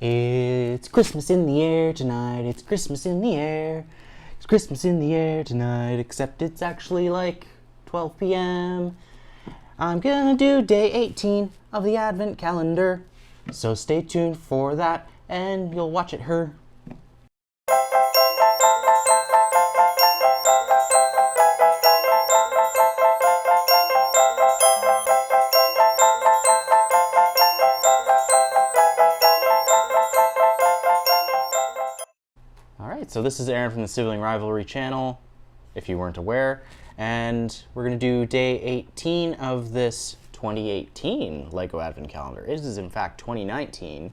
It's Christmas in the air tonight, it's Christmas in the air. It's Christmas in the air tonight, except it's actually like 12 p.m. I'm gonna do day 18 of the Advent calendar, so stay tuned for that and you'll watch it her. Alright, so this is Aaron from the Sibling Rivalry channel, if you weren't aware, and we're going to do day 18 of this 2018 LEGO Advent Calendar. It is in fact 2019,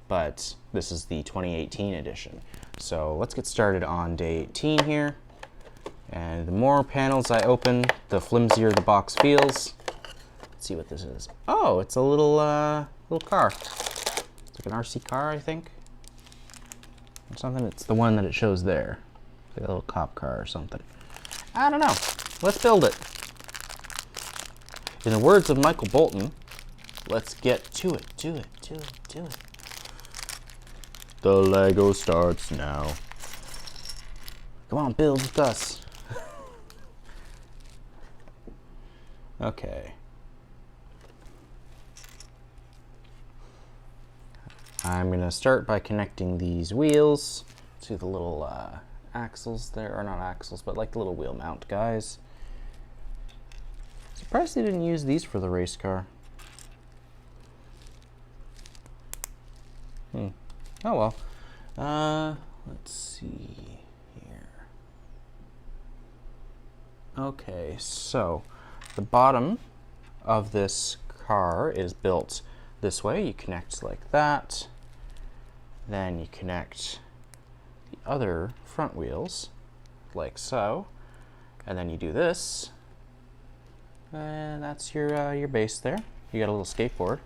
but this is the 2018 edition. So let's get started on day 18 here. And the more panels I open, the flimsier the box feels. Let's see what this is. Oh, it's a little car. It's like an RC car, I think. Or something. It's the one that it shows there. It's like a little cop car or something. I don't know. Let's build it. In the words of Michael Bolton, let's get to it, do it, do it, do it. The Lego starts now. Come on, build with us. Okay. I'm going to start by connecting these wheels to the little axles there, or not axles, but like the little wheel mount guys. Surprised they didn't use these for the race car. Oh well. Let's see here. Okay, so the bottom of this car is built this way. You connect like that. Then you connect the other front wheels like so. And then you do this. And that's your base there. You got a little skateboard.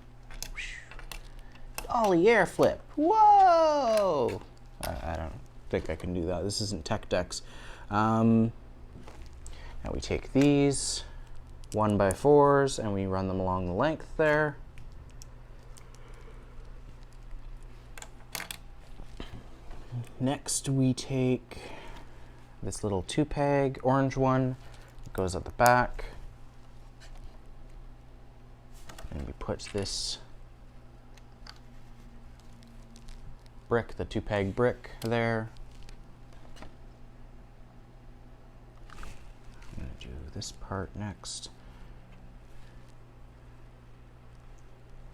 Ollie air flip. Whoa! I don't think I can do that. This isn't Tech Decks. Now we take these 1x4s and we run them along the length there. Next we take this little 2-peg orange one. It goes at the back. And we put this brick, the 2-peg brick there. I'm going to do this part next.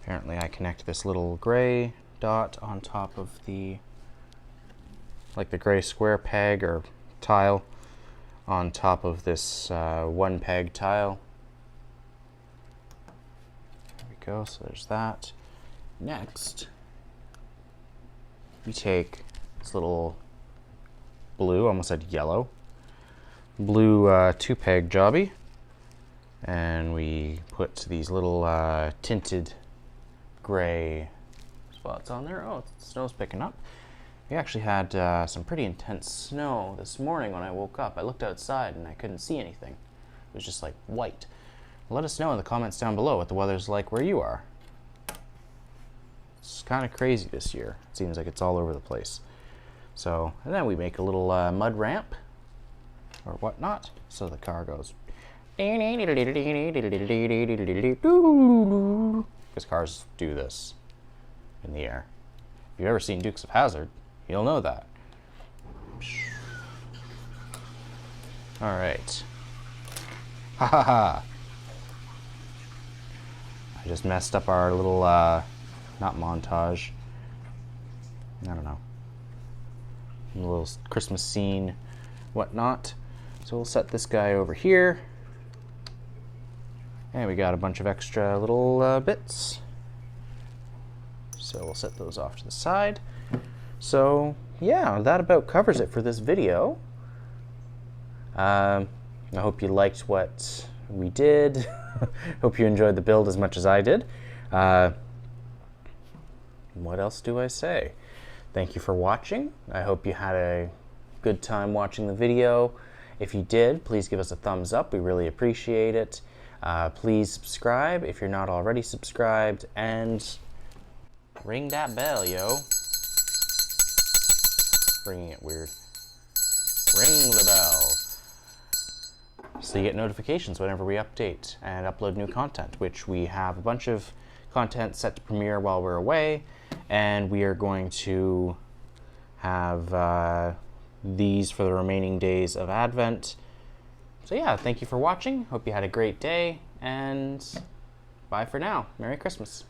Apparently I connect this little gray dot on top of the, like the gray square peg or tile on top of this 1-peg tile. There we go, so there's that. Next, we take this little blue, almost said yellow, blue 2-peg jobby, and we put these little tinted gray spots on there. Oh, the snow's picking up. We actually had some pretty intense snow this morning when I woke up. I looked outside and I couldn't see anything. It was just like white. Let us know in the comments down below what the weather's like where you are. It's kind of crazy this year. It seems like it's all over the place. So, and then we make a little mud ramp or whatnot, so the car goes. Because cars do this in the air. If you've ever seen Dukes of Hazzard, you'll know that. All right. Ha ha ha. I just messed up our little, not montage. I don't know. A little Christmas scene, whatnot. So we'll set this guy over here. And we got a bunch of extra little bits. So we'll set those off to the side. So yeah, that about covers it for this video. I hope you liked what we did. Hope you enjoyed the build as much as I did. What else do I say? Thank you for watching. I hope you had a good time watching the video. If you did, please give us a thumbs up. We really appreciate it. Please subscribe if you're not already subscribed, and ring that bell, yo. ringing it weird. Ring the bell. So you get notifications whenever we update and upload new content, which we have a bunch of content set to premiere while we're away, and we are going to have these for the remaining days of Advent. So yeah, thank you for watching. Hope you had a great day, and bye for now. Merry Christmas.